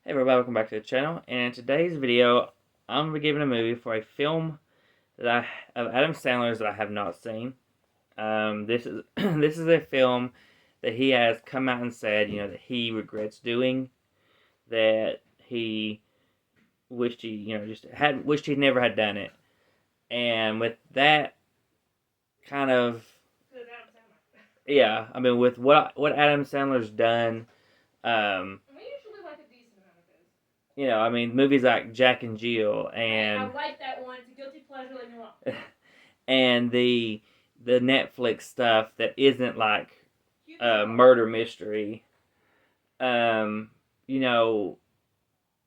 Hey everybody, welcome back to the channel. And in today's video, I'm going to be giving a movie for a film that of Adam Sandler's that I have not seen. This is this is a film that he has come out and said, that he regrets doing, that he wished he, just had wished he never had done it. And with that kind of, yeah, I mean, with what Adam Sandler's done, I mean, movies like Jack and Jill and I like that one. It's a guilty pleasure. Leave me alone. and the Netflix stuff that isn't like murder mystery. You know,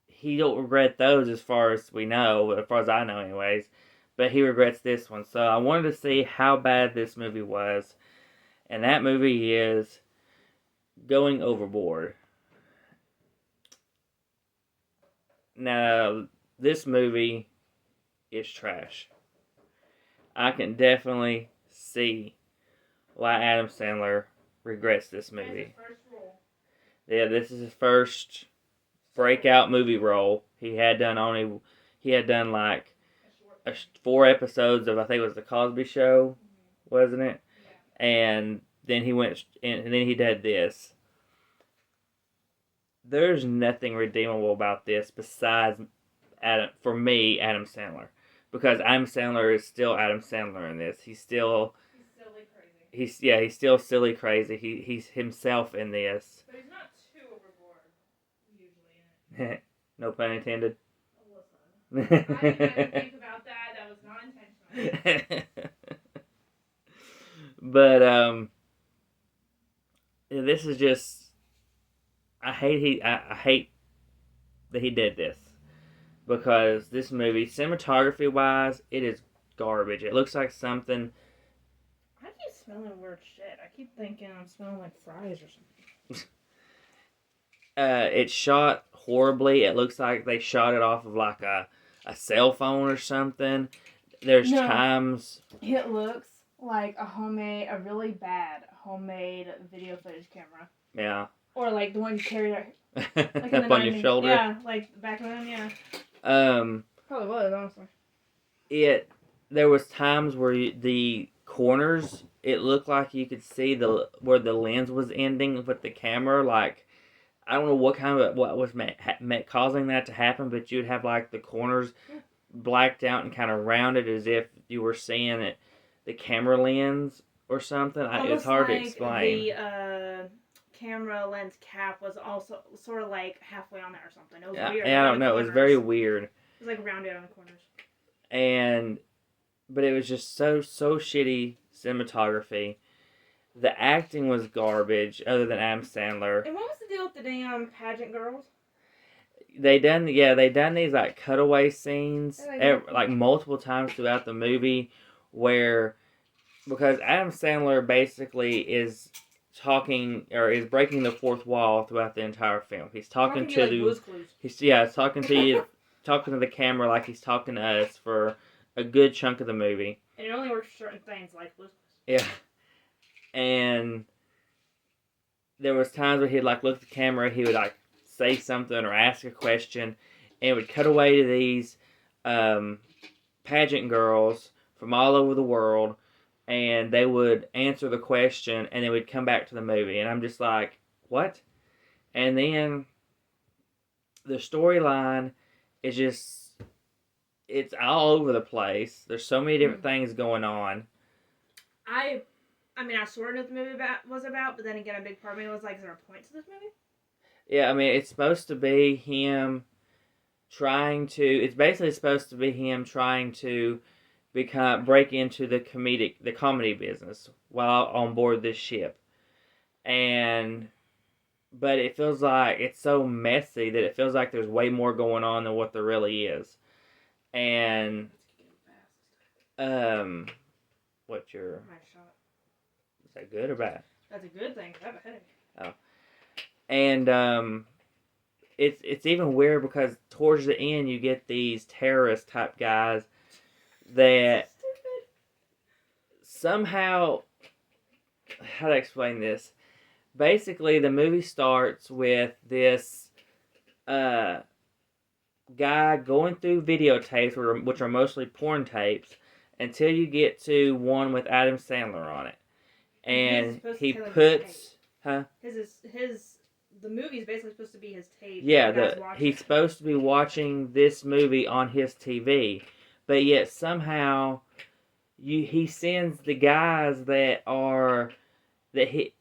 he don't regret those as far as we know, as far as I know, anyways. But he regrets this one. So I wanted to see how bad this movie was, and that movie is Going Overboard. Now, this movie is trash. I can definitely see why Adam Sandler regrets this movie. Yeah, this is his first breakout movie role. He had done like 4 episodes of, I think it was the Cosby Show, wasn't it? Yeah. And then he did this. There's nothing redeemable about this besides Adam Sandler, because Adam Sandler is still Adam Sandler in this. He's still silly crazy. He's still silly crazy. He's himself in this. But he's not too overboard usually in it. No pun intended. Listen, I didn't even think about that. That was not intentional. But this is just. I hate that he did this, because this movie, cinematography wise, it is garbage. It looks like something. I keep smelling weird shit. I keep thinking I'm smelling like fries or something. It's shot horribly. It looks like they shot it off of like a cell phone or something. There's times. It looks like a really bad homemade video footage camera. Yeah. Or like the one you carry like up on your shoulder. Yeah, like back then, yeah. Probably was, honestly. There was times where the corners, it looked like you could see where the lens was ending with the camera. Like, I don't know what was causing that to happen, but you'd have like the corners blacked out and kind of rounded as if you were seeing the camera lens or something. It's hard to explain. The camera lens cap was also sort of like halfway on there or something. It was weird. Yeah, I don't know. It was very weird. It was like rounded on the corners. But it was just so shitty cinematography. The acting was garbage, other than Adam Sandler. And what was the deal with the damn pageant girls? They done these like cutaway scenes like multiple times throughout the movie, because Adam Sandler basically is talking, or is breaking the fourth wall throughout the entire film. He's talking to the camera like he's talking to us for a good chunk of the movie. And it only works for certain things like Blue's Clues. Yeah. And there was times where he'd like look at the camera, he would like say something or ask a question, and it would cut away to these pageant girls from all over the world, and they would answer the question, and they would come back to the movie. And I'm just like, what? And then the storyline is just, it's all over the place. There's so many different things going on. I mean, I sort of knew what the movie was about, but then again, a big part of me was like, is there a point to this movie? Yeah, I mean, it's supposed to be him trying to break into the comedy business while on board this ship. But it feels like it's so messy that it feels like there's way more going on than what there really is. And what's your shot? Is that good or bad? That's a good thing. I have a headache. Oh. And it's even weird because towards the end you get these terrorist type guys that somehow, how to explain this? Basically, the movie starts with this guy going through videotapes, which are mostly porn tapes, until you get to one with Adam Sandler on it, and he puts, huh? The movie is basically supposed to be his tape. Yeah, he's supposed to be watching this movie on his TV, but yet somehow he sends the guys that he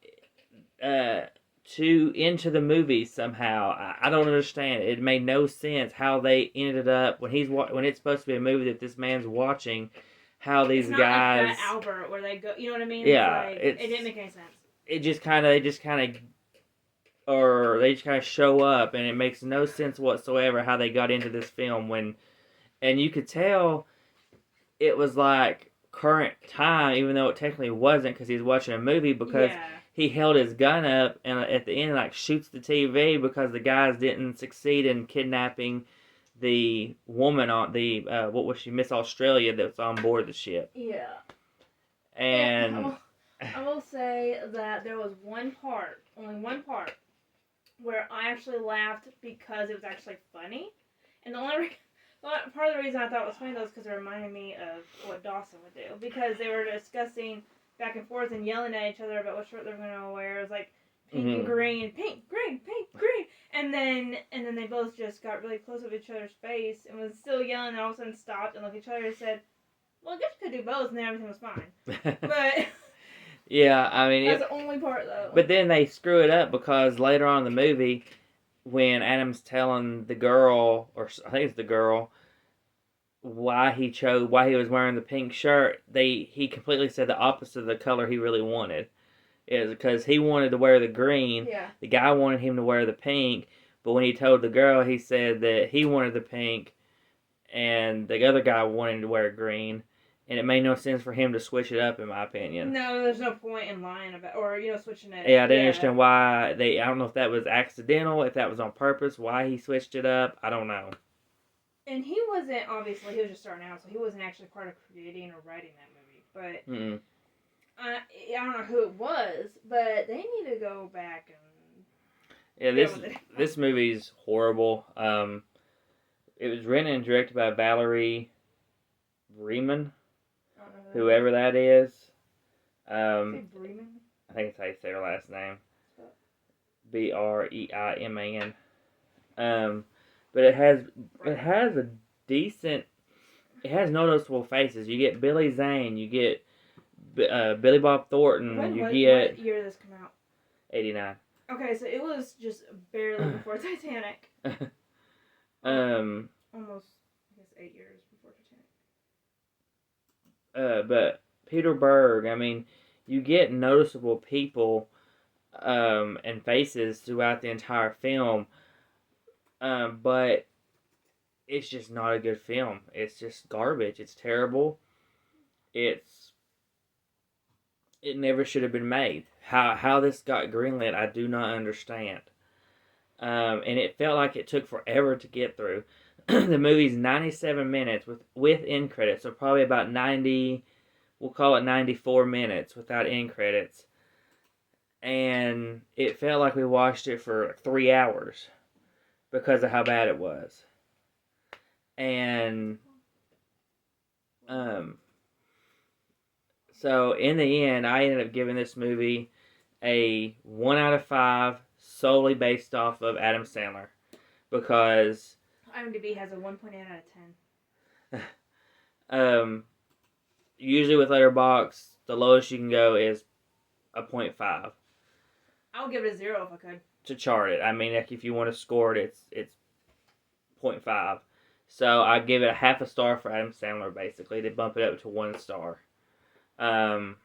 to into the movie somehow. I don't understand. It made no sense how they ended up when it's supposed to be a movie that this man's watching. How these it's not guys, like Fat Albert, where they go, you know what I mean? Yeah, it didn't make any sense. They just kind of show up, and it makes no sense whatsoever how they got into this film and you could tell it was like current time, even though it technically wasn't, because he's watching a movie, because he held his gun up and at the end like shoots the TV because the guys didn't succeed in kidnapping the woman on the what was she, Miss Australia, that was on board the ship. Yeah. And I will say that there was only one part, where I actually laughed because it was actually funny, and part of the reason I thought it was funny though is because it reminded me of what Dawson would do, because they were discussing back and forth and yelling at each other about what shirt they were going to wear. It was like pink and green, pink, green, and then they both just got really close to each other's face and was still yelling, and all of a sudden stopped and looked at each other and said, "Well, I guess you could do both," and then everything was fine. But yeah, I mean, that's the only part though. But then they screw it up because later on in the movie, when Adam's telling the girl, or I think it's the girl, why he was wearing the pink shirt, he completely said the opposite of the color he really wanted. It was because he wanted to wear the green. Yeah. The guy wanted him to wear the pink, but when he told the girl, he said that he wanted the pink, and the other guy wanted him to wear green. And it made no sense for him to switch it up, in my opinion. No, there's no point in lying about, or switching it. Yeah, I didn't understand why I don't know if that was accidental, if that was on purpose, why he switched it up. I don't know. And he wasn't, obviously, he was just starting out, so he wasn't actually part of creating or writing that movie. But I don't know who it was, but they need to go back and. Yeah, this movie's horrible. It was written and directed by Valerie Bremen. Whoever that is. I think it's how you say her last name. Breiman. But it has a decent. It has noticeable faces. You get Billy Zane. You get Billy Bob Thornton. What year did this come out? 89. Okay, so it was just barely before Titanic. Almost, I guess, 8 years before Titanic. But Peter Berg, I mean, you get noticeable people and faces throughout the entire film, but it's just not a good film. It's just garbage. It's terrible. It never should have been made. How this got greenlit, I do not understand. And it felt like it took forever to get through. The movie's 97 minutes with end credits, so probably about 90, we'll call it 94 minutes without end credits. And it felt like we watched it for 3 hours because of how bad it was. And so in the end, I ended up giving this movie a 1 out of 5 solely based off of Adam Sandler, because IMDb has a 1.8 out of 10. Usually with Letterboxd, the lowest you can go is a 0.5. I would give it a 0 if I could. To chart it. I mean, like, if you want to score it, it's 0.5. So I give it a half a star for Adam Sandler, basically, to bump it up to 1 star. And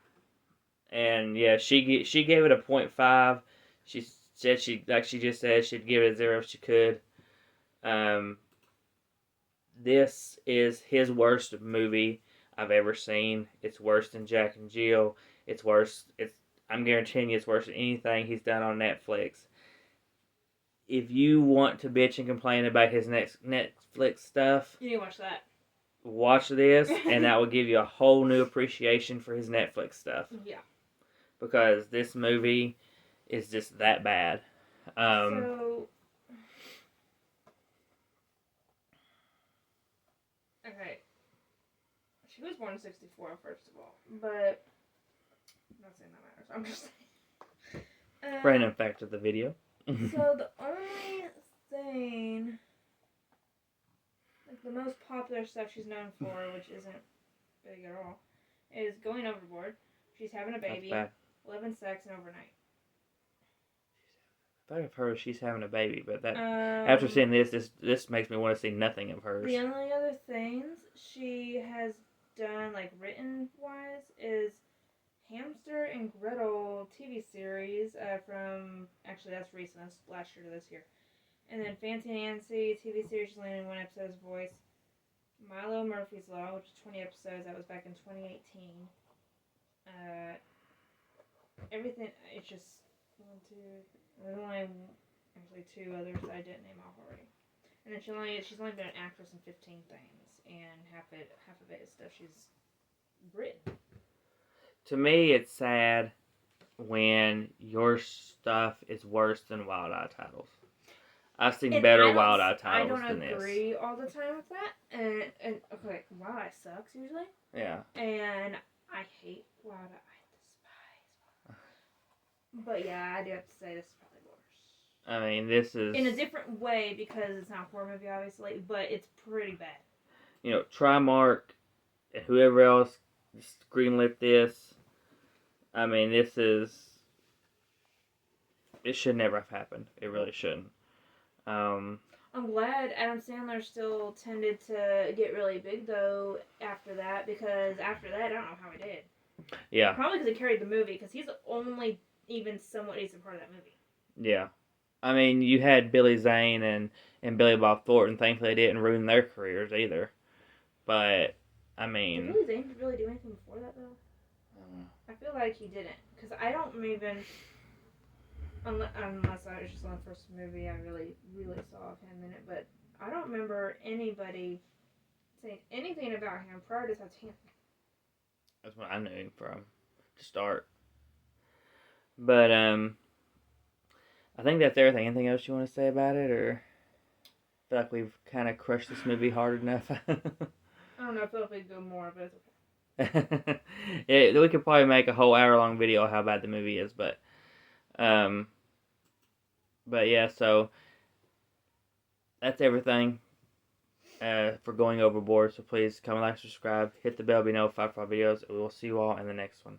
yeah, she gave it a 0.5. She said she just said she'd give it a 0 if she could. This is his worst movie I've ever seen. It's worse than Jack and Jill. It's worse. I'm guaranteeing you it's worse than anything he's done on Netflix. If you want to bitch and complain about his next Netflix stuff, you need to watch that. Watch this, and that will give you a whole new appreciation for his Netflix stuff. Yeah. Because this movie is just that bad. So, born in 64, first of all. But I'm not saying that matters. I'm just saying. Random fact of the video. So the only thing, like the most popular stuff she's known for, which isn't big at all, is going overboard. She's having a baby, living sex, and overnight. I thought I've heard she's having a baby, but that after seeing this makes me want to see nothing of hers. The only other things she has done, like written wise, is Hamster and Gretel TV series from, actually that's recent, that's last year to this year. And then Fancy Nancy TV series, she's only in one episode's voice. Milo Murphy's Law, which is 20 episodes, that was back in 2018. Everything, it's just one, two, there's only actually two others that I didn't name off already. And then she's only been an actress in 15 things, and half of it is stuff she's written. To me, it's sad when your stuff is worse than Wild Eye titles. I've seen better Wild Eye titles than this. I don't agree all the time with that. And okay, Wild Eye sucks usually. Yeah. And I hate Wild Eye. I despise Wild Eye. But yeah, I do have to say this is probably worse. I mean, this is... in a different way, because it's not a horror movie, obviously, but it's pretty bad. You know, Trimark and whoever else greenlit this, I mean, this is... it should never have happened. It really shouldn't. I'm glad Adam Sandler still tended to get really big, though, after that, because after that, I don't know how he did. Yeah. Probably because he carried the movie, because he's the only even somewhat decent part of that movie. Yeah. I mean, you had Billy Zane and Billy Bob Thornton. Thankfully, they didn't ruin their careers either. But, I mean... Did Billy Zane really do anything before that, though? I feel like he didn't, because I don't even... Unless I was just on the first movie I really, really saw of him in it, but I don't remember anybody saying anything about him prior to Titanic. That's what I knew him from, to start. But, I think that's everything. Anything else you want to say about it, or I feel like we've kind of crushed this movie hard enough? I don't know, I feel like we could go more, but it's okay. Yeah, we could probably make a whole hour-long video of how bad the movie is, but yeah, so that's everything for Going Overboard. So please comment, like, subscribe, hit the bell, be notified for our videos, and we will see you all in the next one.